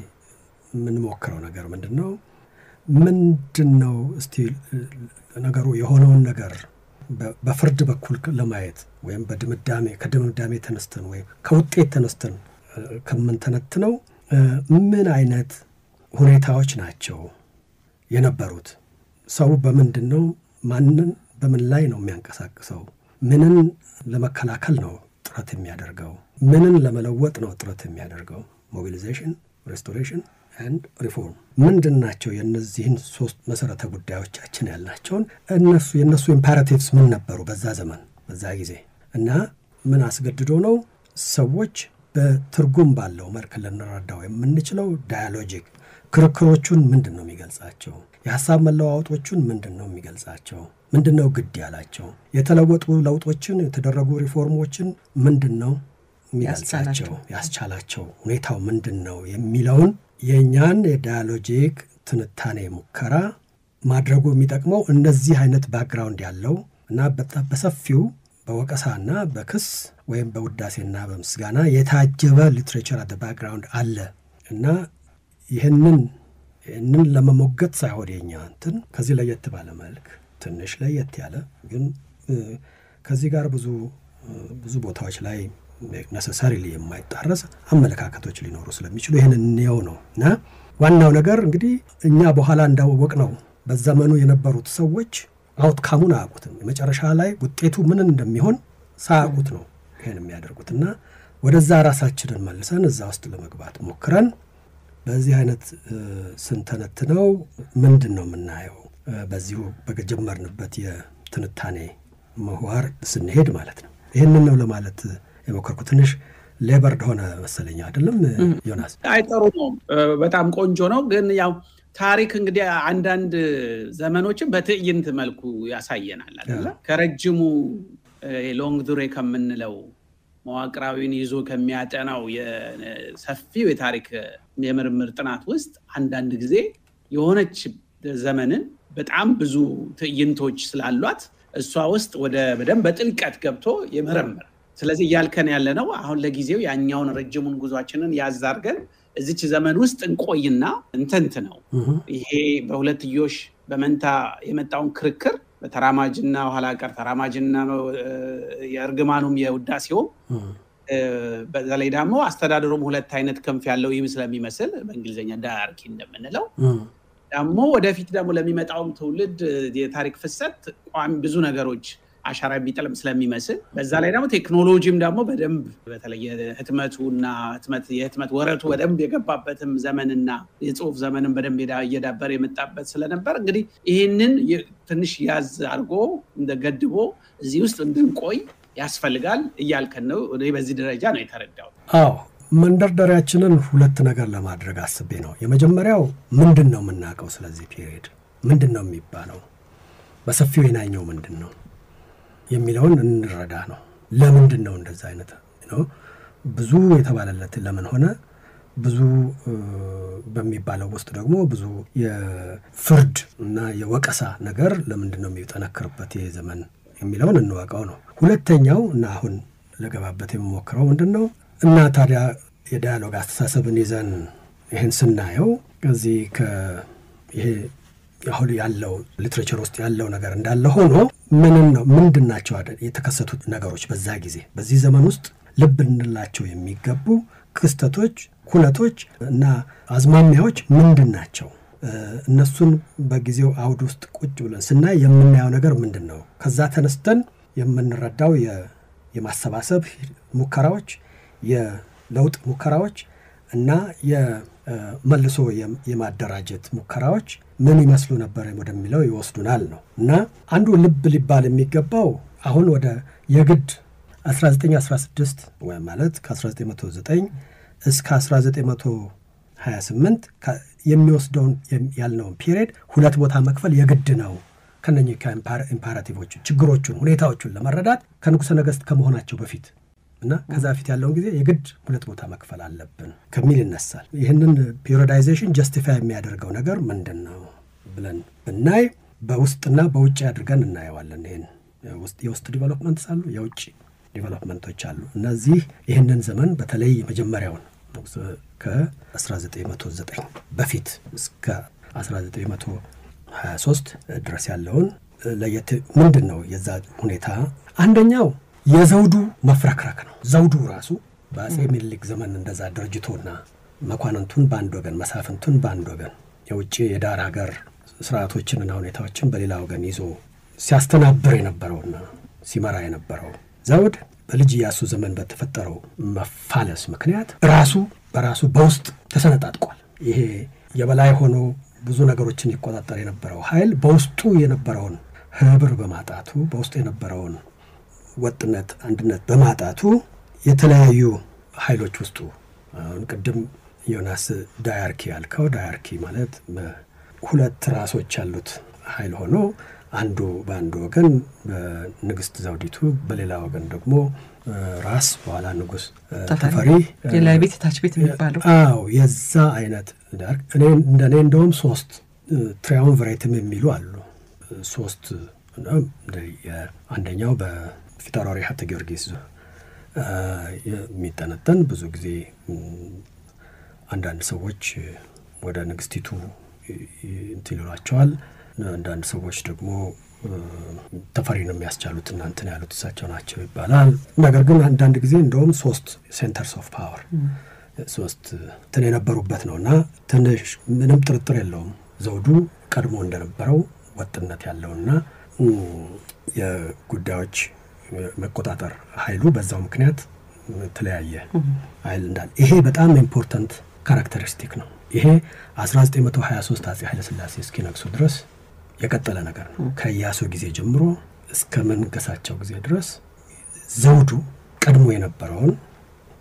የምንሞክረው ነገር ምንድነው እስቲ ነገሩ የሆነውን ነገር በፍርድ በኩል ለማየት ወይም ከድምዳሜ ተነስተን ወይም ከውጤት ተነስተን ከምንተነትነው ምን አይነት ሁኔታዎች ናቸው የነበሩት? ሰው በምንድነው ማንን በምን ላይ ነው የሚያንቀሳቅሰው? ምንን ለመከላከል ነው ጥረት የሚያደርገው? ምንን ለመለወጥ ነው ጥረት የሚያደርገው? ሞቢላይዜሽን፣ ሬስቶሬሽን ኤንድ ሪፎርም ምንድናቸው? የነዚህን ሶስት መሰረተ ጉዳዮቻችን ያልናቸውን የነሱ ኢምፐራቲቭስ ምን ነበሩ በዛ ዘመን በዛ ጊዜ እና ምን አስገድዶ ነው ሰዎች በትርጉም ባለው መልክ ልንረዳው የምንችለው? ዳያሎጂክ ክርክሮቹን ምንድነው የሚገልጻቸው? የሐሳብ መለዋወጦቹን ምንድነው የሚገልጻቸው? ምንድነው ግድ ያላቸው? የተለወጡ ለውጦችን የተደረጉ ሪፎርሞችን ምንድነው የሚገልጻቸው? ያስቻላቸው ሁኔታው ምንድነው የሚለውን የኛን የዳያሎጂክ ትንታኔ ሙከራ ማድረጉ የሚጠቅመው እንደዚህ አይነት ባክግራውንድ ያለው እና በሰፊው በወቀሳና በክስ ወይም በውዳሴና በምስጋና የታጀበ ሊትሬቸር አት ባክግራውንድ አለ እና ይህንን ለመሞገት ሳይሆን የኛ እንትን ከዚህ ለየት ባለ መልክ ትንሽ ለየት ያለ ግን ከዚህ ጋር ብዙ ቦታዎች ላይ necessarily የማይጣረስ አመለካከቶች ሊኖሩ ስለሚችሉ ይሄንን ነው እና ዋናው ነገር እንግዲህ እኛ በኋላ እንዳወቅ ነው በዘመኑ የነበሩት ሰዎች አውትካሙን አያውቁትም። የመጨረሻ ላይ ውጤቱ ምን እንደሚሆን ሳያውቁት ነው ይሄን የሚያደርጉትና ወደዛ ራሳችንን መልሰን እዛ ውስጥ ለመግባት ሞክረን በዚህ አይነት ስንተነትነው ምንድነው የምናየው? በዚሁ በጀመርንበት የትንታኔ ምህዋር ስንሄድ ማለት ነው። ይሄንን ነው ለማለት የሞከርኩት። ትንሽ ሌበርድ ሆነ መሰለኝ አይደለም ዮናስ? አይጠሩ ነው። በጣም ቆንጆ ነው። ግን ያው ታሪክ እንግዲህ አንዳንድ ዘመኖችን በትዕይንት መልኩ ያሳየናል አይደለ? ከረጅሙ ሎንግ ዱሬ ከምንለው መዋቅራዊን ይዞ ከሚያጠናው የሰፊው የታሪክ የምርምር ጥናት ውስጥ አንዳንድ ጊዜ የሆነች ዘመንን በጣም ብዙ ትዕይንቶች ስላሏት እሷ ውስጥ በደንብ በጥልቀት ገብቶ የመረመር ስለዚህ ያልከን ያለነው አሁን ለጊዜው ያኛውን ረጅሙን ጉዟችንን ያዛርገን እዚች ዘመን ውስጥ እንቆይና እንተንት ነው። ይሄ በሁለትዮሽ በመንታ የመጣውን ክርክር በተራማጅና ኋላ ቀር ተራማጅና የእርግማኑም የውዳሴው በዛላይ ደግሞ አስተዳደሩም ሁለት አይነት ክንፍ ያለው ስለሚመስል በእንግሊዘኛ ዳያርኪ እንደምንለው ደግሞ ወደፊት ደግሞ ለሚመጣውም ትውልድ የታሪክ ፍሰት ቋሚ ብዙ ነገሮች አሻራ ቢጥልም ስለሚመስል በዛ ላይ ደግሞ ቴክኖሎጂም ደግሞ በደንብ በተለይ ህትመቱና የህትመት ወረቱ በደንብ የገባበትም ዘመንና የጽሁፍ ዘመንም በደንብ እየዳበረ የመጣበት ስለነበር እንግዲህ ይሄንን ትንሽ ያዝ አድርጎ እንደገድቦ እዚህ ውስጥ እንድንቆይ ያስፈልጋል እያልከን ነው። በዚህ ደረጃ ነው የተረዳው። አዎ መንደርደሪያችንን ሁለት ነገር ለማድረግ አስቤ ነው። የመጀመሪያው ምንድነው የምናውቀው ስለዚህ ፒሪየድ ምንድነው የሚባለው በሰፊው የናኘው ምንድነው የሚለውን እንረዳ ነው። ለምንድነው እንደዛ አይነት ነው ብዙ የተባለለት ለምን ሆነ ብዙ በሚባለው ውስጥ ደግሞ ብዙ የፍርድ እና የወቀሳ ነገር ለምንድነው የሚጠነክርበት የዘመን የሚለውን እንወቀው ነው። ሁለተኛው እና አሁን ለገባበት የምሞክረው ምንድነው እና ታዲያ የዳያሎግ አስተሳሰብን ይዘን ይሄን ስናየው ከዚህ ይሄ አሁን ያለው ሊትሬቸር ውስጥ ያለው ነገር እንዳለ ሆኖ ምንድናቸው የተከሰቱት ነገሮች በዛ ጊዜ በዚህ ዘመን ውስጥ ልብ እንላቸው የሚገቡ ክስተቶች ኩነቶች እና አዝማሚያዎች ምንድናቸው? እነሱን በጊዜው አውድ ውስጥ ቁጭ ብለን ስናይ የምናየው ነገር ምንድነው? ከዛ ተነስተን የምንረዳው የማሰባሰብ ሙከራዎች የለውጥ ሙከራዎች እና የመልሶ የማደራጀት ሙከራዎች ምን ይመስሉ ነበር ወደሚለው ይወስዱናል ነው እና አንዱ ልብ ሊባል የሚገባው አሁን ወደ የግድ 1916 ወይ ማለት ከ1909 እስከ 1928 የሚወስደውን ያልነው ፒሪየድ ሁለት ቦታ መክፈል የግድ ነው። ከነኚህ ኢምፓራቲቮቹ ችግሮቹን ሁኔታዎቹን ለመረዳት ከንጉሠ ነገሥት ከመሆናቸው በፊት እና ከዛ በፊት ያለውን ጊዜ የግድ ሁለት ቦታ መክፈል አለብን ከሚል ይነሳል። ይህንን ፒሪዮዳይዜሽን ጀስቲፋይ የሚያደርገው ነገር ምንድነው ብለን ብናይ በውስጥና በውጭ አድርገን እናየዋለን። የውስጥ ዲቨሎፕመንትስ አሉ፣ የውጭ ዲቨሎፕመንቶች አሉ። እነዚህ ይህንን ዘመን በተለይ መጀመሪያውን ከ1909 በፊት እስከ 1923 ድረስ ያለውን ለየት ምንድነው የዛ ሁኔታ? አንደኛው የዘውዱ መፍረክረክ ነው። ዘውዱ ራሱ በአጼ ምኒልክ ዘመን እንደዛ ድርጅቶና መኳንንቱን በአንድ ወገን መሳፍንቱን በአንድ ወገን የውጭ የዳር ሀገር ስርዓቶችንና ሁኔታዎችን በሌላ ወገን ይዞ ሲያስተናብር የነበረውና ሲመራ የነበረው ዘውድ በልጅ ኢያሱ ዘመን በተፈጠረው መፋለስ ምክንያት ራሱ በራሱ በውስጥ ተሰነጣጥቋል። ይሄ የበላይ ሆኖ ብዙ ነገሮችን ይቆጣጠር የነበረው ኃይል በውስጡ የነበረውን ህብር በማጣቱ በውስጡ የነበረውን ወጥነት አንድነት በማጣቱ የተለያዩ ኃይሎች ውስጡ አሁን ቅድም ዮናስ ዳያርኪ ያልከው ዳያርኪ ማለት ሁለት ራሶች ያሉት ኃይል ሆኖ አንዱ በአንዱ ወገን በንግስት ዘውዲቱ በሌላ ወገን ደግሞ ራስ በኋላ ንጉስ ተፈሪ የላይ ቤት ታች ቤት የሚባለው የዛ አይነት ዳርክ እንደኔ እንደውም 3 ትራያምቪሬትም የሚሉ አሉ። 3 አንደኛው በፊታውራሪ ሀብተ ጊዮርጊስ የሚጠነጠን ብዙ ጊዜ አንዳንድ ሰዎች ወደ ንግስቲቱ እንትይሏቸዋል። አንዳንድ ሰዎች ደግሞ ተፈሪንም የሚያስቻሉት እናንተ ያሉት እሳቸው ናቸው ይባላል። ነገር ግን አንዳንድ ጊዜ እንደውም 3 ሴንተርስ ኦፍ ፓወር 3 የነበሩበት ነውና ትንሽ ምንም ጥርጥር የለውም ዘውዱ ቀድሞ እንደነበረው ወጥነት ያለውና የጉዳዮች መቆጣጠር ኃይሉ በዛው ምክንያት ተለያየ ኃይል እንዳለ ይሄ በጣም ኢምፖርታንት ካራክተሪስቲክ ነው። ይሄ 1923 አጼ ኃይለ ሥላሴ እስኪነግሱ ድረስ የቀጠለ ነገር ነው። ከኢያሱ ጊዜ ጀምሮ እስከ መንገሳቸው ጊዜ ድረስ ዘውዱ ቀድሞ የነበረውን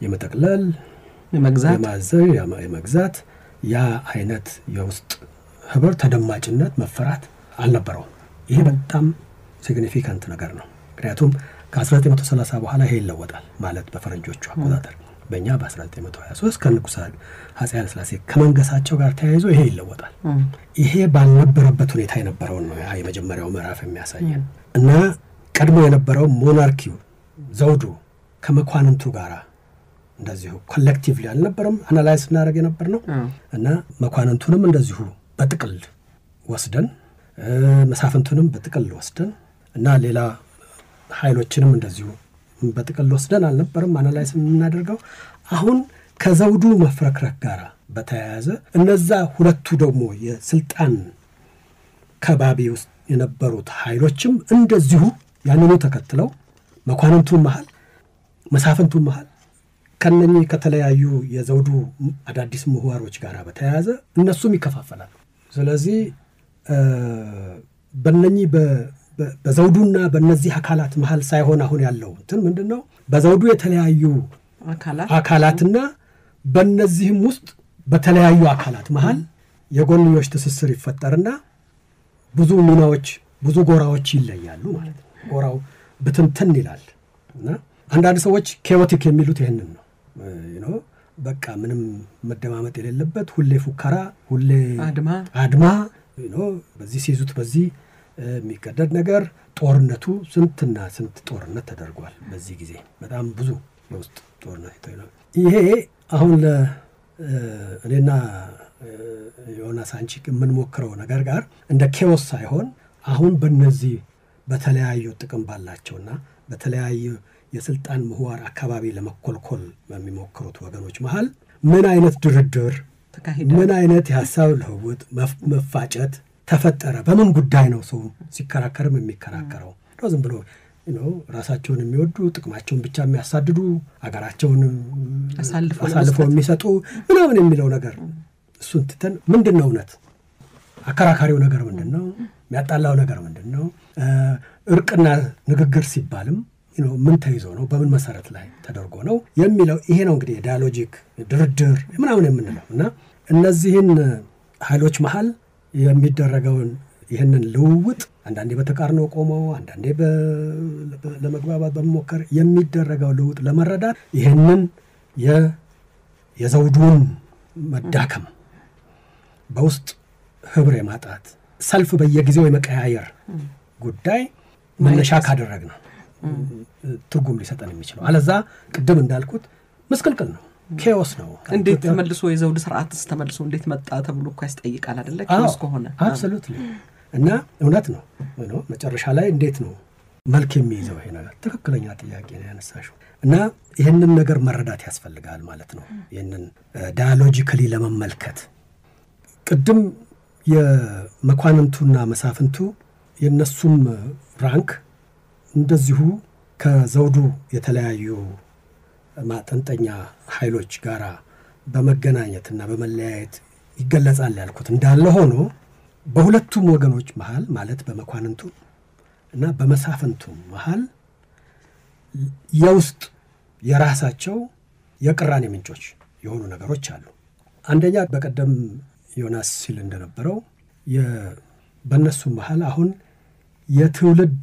የመጠቅለል የመግዛት ያ አይነት የውስጥ ህብር ተደማጭነት መፈራት አልነበረውም። ይሄ በጣም ሲግኒፊካንት ነገር ነው። ምክንያቱም ከ1930 በኋላ ይሄ ይለወጣል ማለት በፈረንጆቹ አቆጣጠር በእኛ በ1923 ከንጉሥ አፄ ኃይለ ሥላሴ ከመንገሳቸው ጋር ተያይዞ ይሄ ይለወጣል። ይሄ ባልነበረበት ሁኔታ የነበረው ነው ያ የመጀመሪያው ምዕራፍ የሚያሳየን እና ቀድሞ የነበረው ሞናርኪው ዘውዱ ከመኳንንቱ ጋር እንደዚሁ ኮሌክቲቭሊ አልነበረም አናላይዝ እናደርግ የነበር ነው እና መኳንንቱንም እንደዚሁ በጥቅል ወስደን መሳፍንቱንም በጥቅል ወስደን እና ሌላ ኃይሎችንም እንደዚሁ በጥቅል ወስደን አልነበረም አናላይዝ እናደርገው። አሁን ከዘውዱ መፍረክረክ ጋር በተያያዘ እነዛ ሁለቱ ደግሞ የስልጣን ከባቢ ውስጥ የነበሩት ኃይሎችም እንደዚሁ ያንኑ ተከትለው መኳንንቱ መሃል መሳፍንቱ መሃል ከነኚህ ከተለያዩ የዘውዱ አዳዲስ ምሁራኖች ጋር በተያያዘ እነሱም ይከፋፈላሉ። ስለዚህ በእነኚህ በዘውዱና በእነዚህ አካላት መሃል ሳይሆን አሁን ያለው እንትን ምንድነው በዘውዱ የተለያዩ አካላትና በእነዚህም ውስጥ በተለያዩ አካላት መሃል የጎንዮሽ ትስስር ይፈጠርና ብዙ ሚናዎች ብዙ ጎራዎች ይለያሉ ማለት ነው። ጎራው በትንትን ይላል እና አንዳንድ ሰዎች ኬዎቲክ የሚሉት ይሄንን ነው በቃ ምንም መደማመጥ የሌለበት ሁሌ ፉከራ ሁሌ አድማ በዚህ ሲይዙት በዚህ የሚቀደድ ነገር ጦርነቱ ስንትና ስንት ጦርነት ተደርጓል በዚህ ጊዜ በጣም ብዙ የውስጥ ጦርነት ይታያል። ይሄ አሁን ለእኔና ዮናስ አንቺ የምንሞክረው ነገር ጋር እንደ ኬዎስ ሳይሆን አሁን በእነዚህ በተለያዩ ጥቅም ባላቸውና በተለያዩ የስልጣን ምህዋር አካባቢ ለመኮልኮል በሚሞክሩት ወገኖች መሃል ምን አይነት ድርድር ምን አይነት የሐሳብ ለውጥ መፋጨት ተፈጠረ? በምን ጉዳይ ነው ሰው ሲከራከርም የሚከራከረው? ዝም ብሎ ራሳቸውን የሚወዱ ጥቅማቸውን ብቻ የሚያሳድዱ አገራቸውን አሳልፈው የሚሰጡ ምናምን የሚለው ነገር እሱን ትተን ምንድነው እውነት አከራካሪው ነገር ምንድነው? የሚያጣላው ነገር ምንድነው? እርቅና ንግግር ሲባልም ምን ተይዞ ነው በምን መሰረት ላይ ተደርጎ ነው የሚለው ይሄ ነው እንግዲህ ዳያሎጂክ ድርድር ምናምን የምንለው እና እነዚህን ኃይሎች መሃል የሚደረገውን ይህንን ልውውጥ አንዳንዴ በተቃርኖ ቆመው አንዳንዴ ለመግባባት በመሞከር የሚደረገው ልውውጥ ለመረዳት ይህንን የዘውዱን መዳከም በውስጥ ህብር የማጣት ሰልፍ በየጊዜው የመቀያየር ጉዳይ መነሻ ካደረግ ነው ትርጉም ሊሰጠን የሚችለው። አለዛ ቅድም እንዳልኩት መስቀልቅል ነው ኬዎስ ነው። እንዴት ተመልሶ የዘውድ ስርዓትስ ተመልሶ እንዴት መጣ ተብሎ እኮ ያስጠይቃል አይደለ? ኬዎስ ከሆነ አብሶሉትሊ እና እውነት ነው መጨረሻ ላይ እንዴት ነው መልክ የሚይዘው ይሄ ነገር? ትክክለኛ ጥያቄ ነው ያነሳሽው። እና ይህንን ነገር መረዳት ያስፈልጋል ማለት ነው። ይህንን ዳያሎጂካሊ ለመመልከት ቅድም የመኳንንቱና መሳፍንቱ የነሱም ራንክ እንደዚሁ ከዘውዱ የተለያዩ ማጠንጠኛ ኃይሎች ጋራ በመገናኘትና በመለያየት ይገለጻል ያልኩት እንዳለ ሆኖ በሁለቱም ወገኖች መሃል ማለት በመኳንንቱ እና በመሳፍንቱ መሃል የውስጥ የራሳቸው የቅራኔ ምንጮች የሆኑ ነገሮች አሉ። አንደኛ በቀደም ዮናስ ሲል እንደነበረው በእነሱ መሃል አሁን የትውልድ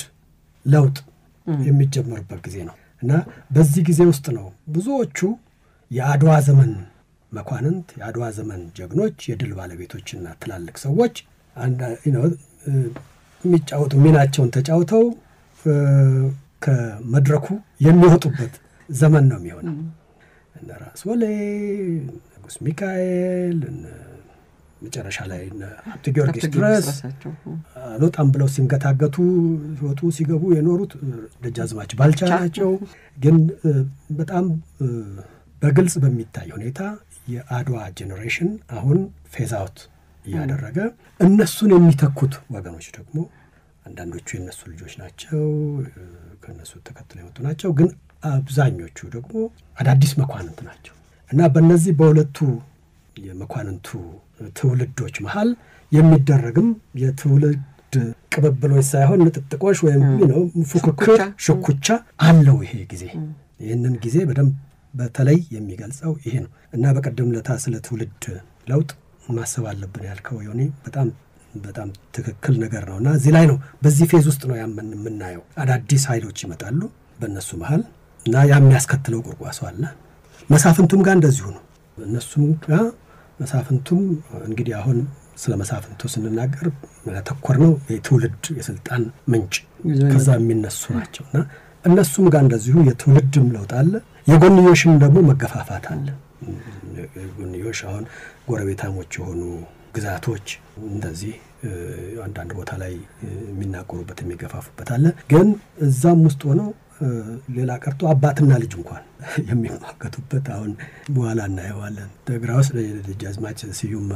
ለውጥ የሚጀመርበት ጊዜ ነው እና በዚህ ጊዜ ውስጥ ነው ብዙዎቹ የአድዋ ዘመን መኳንንት የአድዋ ዘመን ጀግኖች የድል ባለቤቶችና ትላልቅ ሰዎች የሚጫወቱ ሚናቸውን ተጫውተው ከመድረኩ የሚወጡበት ዘመን ነው የሚሆነው። እነ ራስ ወሌ፣ ንጉስ ሚካኤል፣ መጨረሻ ላይ ሀብተ ጊዮርጊስ ድረስ አልወጣም ብለው ሲንገታገቱ ሲወጡ ሲገቡ የኖሩት ደጃዝማች ባልቻ ናቸው። ግን በጣም በግልጽ በሚታይ ሁኔታ የአድዋ ጄኔሬሽን አሁን ፌዝ አውት እያደረገ እነሱን የሚተኩት ወገኖች ደግሞ አንዳንዶቹ የነሱ ልጆች ናቸው፣ ከነሱ ተከትለው የመጡ ናቸው። ግን አብዛኞቹ ደግሞ አዳዲስ መኳንንት ናቸው እና በእነዚህ በሁለቱ የመኳንንቱ ትውልዶች መሃል የሚደረግም የትውልድ ቅብብሎች ሳይሆን ንጥጥቆች ወይም ፉክክር ሽኩቻ አለው ይሄ ጊዜ። ይህንን ጊዜ በደንብ በተለይ የሚገልጸው ይሄ ነው እና በቀደም ለታ ስለ ትውልድ ለውጥ ማሰብ አለብን ያልከው ዮኒ በጣም ትክክል ነገር ነው እና እዚህ ላይ ነው በዚህ ፌዝ ውስጥ ነው የምናየው አዳዲስ ኃይሎች ይመጣሉ በእነሱ መሃል እና የሚያስከትለው ቁርቋሶ አለ። መሳፍንቱም ጋር እንደዚሁ ነው። እነሱም ጋር መሳፍንቱም እንግዲህ አሁን ስለ መሳፍንቱ ስንናገር ተኮር ነው የትውልድ የስልጣን ምንጭ ከዛ የሚነሱ ናቸውና እነሱም ጋር እንደዚሁ የትውልድም ለውጥ አለ። የጎንዮሽም ደግሞ መገፋፋት አለ። ጎንዮሽ አሁን ጎረቤታሞች የሆኑ ግዛቶች እንደዚህ አንዳንድ ቦታ ላይ የሚናቆሩበት የሚገፋፉበት አለ። ግን እዛም ውስጥ ሆነው ሌላ ቀርቶ አባትና ልጅ እንኳን የሚማገቱበት አሁን በኋላ እናየዋለን። ደግራውስ ደጃዝማች ስዩም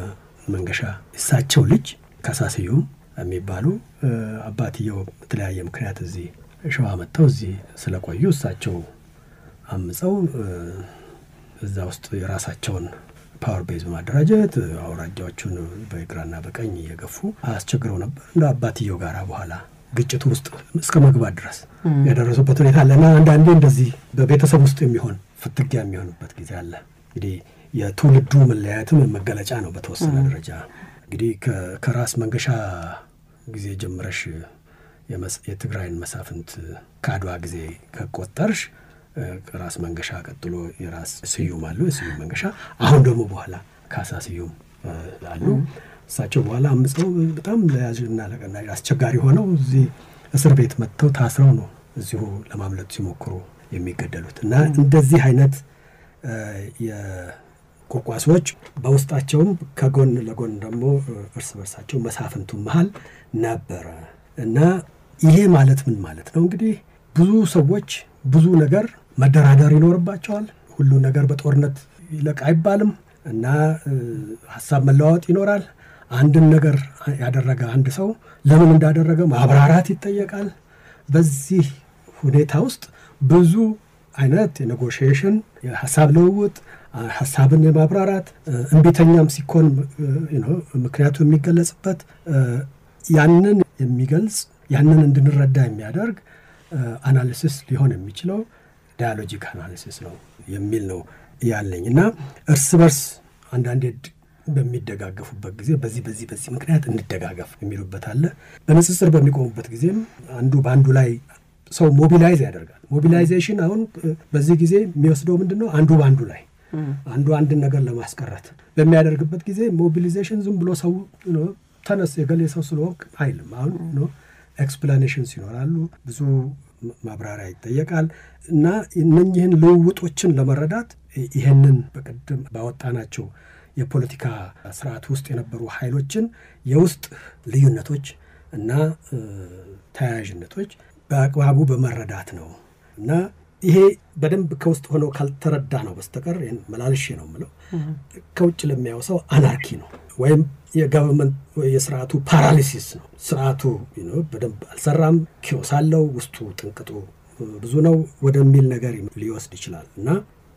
መንገሻ እሳቸው ልጅ ካሳ ስዩም የሚባሉ አባትየው በተለያየ ምክንያት እዚህ ሸዋ መጥተው እዚህ ስለቆዩ እሳቸው አምፀው እዛ ውስጥ የራሳቸውን ፓወር ቤዝ በማደራጀት አውራጃዎቹን በግራና በቀኝ እየገፉ አስቸግረው ነበር። እንደ አባትየው ጋራ በኋላ ግጭቱ ውስጥ እስከ መግባት ድረስ ያደረሱበት ሁኔታ አለና አንዳንዴ እንደዚህ በቤተሰብ ውስጥ የሚሆን ፍትጊያ የሚሆንበት ጊዜ አለ። እንግዲህ የትውልዱ መለያየትም መገለጫ ነው በተወሰነ ደረጃ። እንግዲህ ከራስ መንገሻ ጊዜ ጀምረሽ የትግራይን መሳፍንት ከአድዋ ጊዜ ከቆጠርሽ ራስ መንገሻ ቀጥሎ የራስ ስዩም አሉ፣ የስዩም መንገሻ አሁን ደግሞ በኋላ ካሳ ስዩም አሉ። እሳቸው በኋላ አምፀው በጣም ለያዥና ለቀናጅ አስቸጋሪ ሆነው እዚህ እስር ቤት መጥተው ታስረው ነው እዚሁ ለማምለጥ ሲሞክሩ የሚገደሉት እና እንደዚህ አይነት የቁርቋሶች በውስጣቸውም ከጎን ለጎን ደግሞ እርስ በርሳቸው መሳፍንቱ መሃል ነበረ እና ይሄ ማለት ምን ማለት ነው? እንግዲህ ብዙ ሰዎች ብዙ ነገር መደራደር ይኖርባቸዋል። ሁሉ ነገር በጦርነት ይለቅ አይባልም እና ሐሳብ መለዋወጥ ይኖራል። አንድን ነገር ያደረገ አንድ ሰው ለምን እንዳደረገ ማብራራት ይጠየቃል። በዚህ ሁኔታ ውስጥ ብዙ አይነት የኔጎሺዬሽን የሐሳብ ልውውጥ ሐሳብን የማብራራት እንቢተኛም ሲኮን ምክንያቱ የሚገለጽበት ያንን የሚገልጽ ያንን እንድንረዳ የሚያደርግ አናሊሲስ ሊሆን የሚችለው ዳያሎጂክ አናሊሲስ ነው የሚል ነው ያለኝ እና እርስ በርስ አንዳንዴ በሚደጋገፉበት ጊዜ በዚህ ምክንያት እንደጋገፍ የሚሉበት አለ። በንጽጽር በሚቆሙበት ጊዜም አንዱ በአንዱ ላይ ሰው ሞቢላይዝ ያደርጋል። ሞቢላይዜሽን አሁን በዚህ ጊዜ የሚወስደው ምንድነው? አንዱ በአንዱ ላይ አንዱ አንድን ነገር ለማስቀረት በሚያደርግበት ጊዜ ሞቢላይዜሽን ዝም ብሎ ሰው ተነስ የገሌ ሰው ስለሆንክ አይልም። አሁን ኤክስፕላኔሽንስ ይኖራሉ፣ ብዙ ማብራሪያ ይጠየቃል እና እነኚህን ልውውጦችን ለመረዳት ይሄንን በቀደም ባወጣናቸው የፖለቲካ ስርዓት ውስጥ የነበሩ ኃይሎችን የውስጥ ልዩነቶች እና ተያያዥነቶች በአግባቡ በመረዳት ነው እና ይሄ በደንብ ከውስጥ ሆኖ ካልተረዳ ነው በስተቀር መላልሼ ነው የምለው ከውጭ ለሚያየው ሰው አናርኪ ነው ወይም የጋቨርንመንት የስርዓቱ ፓራሊሲስ ነው ስርዓቱ በደንብ አልሰራም ኪዮስ አለው ውስጡ ጥንቅጡ ብዙ ነው ወደሚል ነገር ሊወስድ ይችላል እና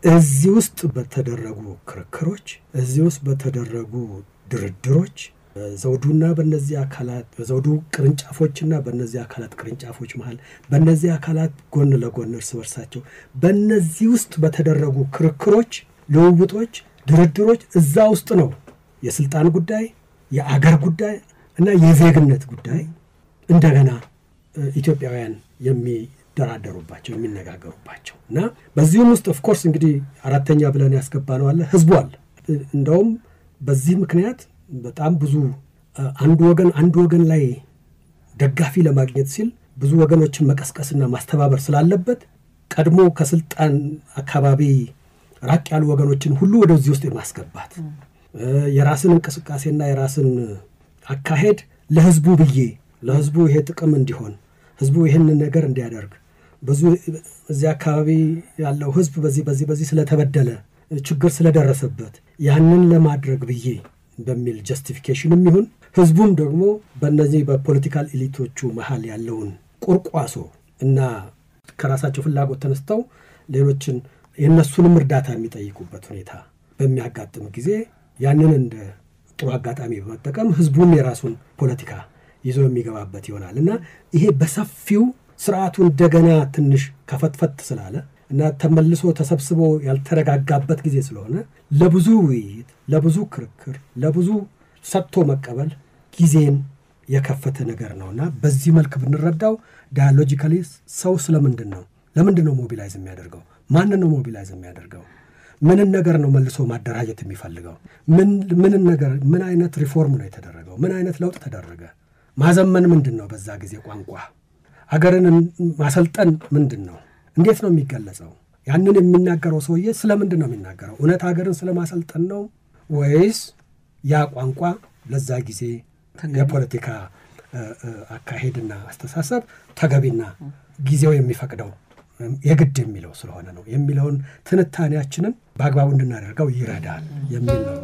እዚህ ውስጥ በተደረጉ ክርክሮች እዚህ ውስጥ በተደረጉ ድርድሮች ዘውዱና በእነዚህ አካላት በዘውዱ ቅርንጫፎችና በእነዚህ አካላት ቅርንጫፎች መሃል በእነዚህ አካላት ጎን ለጎን እርስ በርሳቸው በእነዚህ ውስጥ በተደረጉ ክርክሮች ልውውጦች ድርድሮች እዛ ውስጥ ነው የስልጣን ጉዳይ የአገር ጉዳይ እና የዜግነት ጉዳይ እንደገና ኢትዮጵያውያን የሚደራደሩባቸው የሚነጋገሩባቸው እና በዚህም ውስጥ ኦፍ ኮርስ እንግዲህ አራተኛ ብለን ያስገባነው አለ ህዝቡ አለ እንደውም በዚህ ምክንያት በጣም ብዙ አንድ ወገን ላይ ደጋፊ ለማግኘት ሲል ብዙ ወገኖችን መቀስቀስና ማስተባበር ስላለበት ቀድሞ ከስልጣን አካባቢ ራቅ ያሉ ወገኖችን ሁሉ ወደዚህ ውስጥ ማስገባት የራስን እንቅስቃሴና የራስን አካሄድ ለህዝቡ ብዬ ለህዝቡ ይሄ ጥቅም እንዲሆን ህዝቡ ይሄን ነገር እንዲያደርግ ብዙ እዚህ አካባቢ ያለው ህዝብ በዚህ ስለተበደለ ችግር ስለደረሰበት ያንን ለማድረግ ብዬ በሚል ጀስቲፊኬሽንም ይሁን ህዝቡም ደግሞ በእነዚህ በፖለቲካል ኤሊቶቹ መሃል ያለውን ቁርቋሶ እና ከራሳቸው ፍላጎት ተነስተው ሌሎችን የነሱንም እርዳታ የሚጠይቁበት ሁኔታ በሚያጋጥም ጊዜ ያንን እንደ ጥሩ አጋጣሚ በመጠቀም ህዝቡም የራሱን ፖለቲካ ይዞ የሚገባበት ይሆናል እና ይሄ በሰፊው ስርዓቱ እንደገና ትንሽ ከፈትፈት ስላለ እና ተመልሶ ተሰብስቦ ያልተረጋጋበት ጊዜ ስለሆነ ለብዙ ውይይት ለብዙ ክርክር ለብዙ ሰጥቶ መቀበል ጊዜን የከፈተ ነገር ነውና በዚህ መልክ ብንረዳው ዳያሎጂካሊ ሰው ለምንድን ነው ሞቢላይዝ የሚያደርገው ማንን ነው ሞቢላይዝ የሚያደርገው ምን ነገር ነው መልሶ ማደራጀት የሚፈልገው ምን አይነት ሪፎርም ነው የተደረገው ምን አይነት ለውጥ ተደረገ ማዘመን ምንድነው በዛ ጊዜ ቋንቋ ሀገርን ማሰልጠን ምንድነው እንዴት ነው የሚገለጸው ያንን የሚናገረው ሰውዬ ስለምንድን ነው የሚናገረው እውነት ሀገርን ስለማሰልጠን ነው ወይስ ያ ቋንቋ ለዛ ጊዜ የፖለቲካ አካሄድና አስተሳሰብ ተገቢና ጊዜው የሚፈቅደው የግድ የሚለው ስለሆነ ነው የሚለውን ትንታኔያችንን በአግባቡ እንድናደርገው ይረዳል የሚል ነው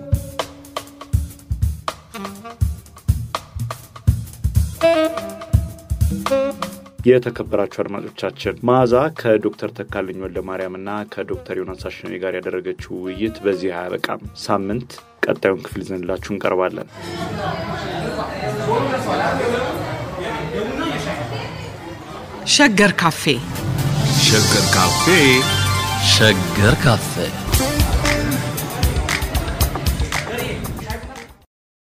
የተከበራችሁ አድማጮቻችን ማዛ ከዶክተር ተካልኝ ወልደማርያምና ከዶክተር ዮናስ አሸኔ ጋር ያደረገችው ውይይት በዚህ አያበቃም ሳምንት ቀጣዩን ክፍል ይዘንላችሁ እንቀርባለን ሸገር ካፌ ሸገር ካፌ ሸገር ካፌ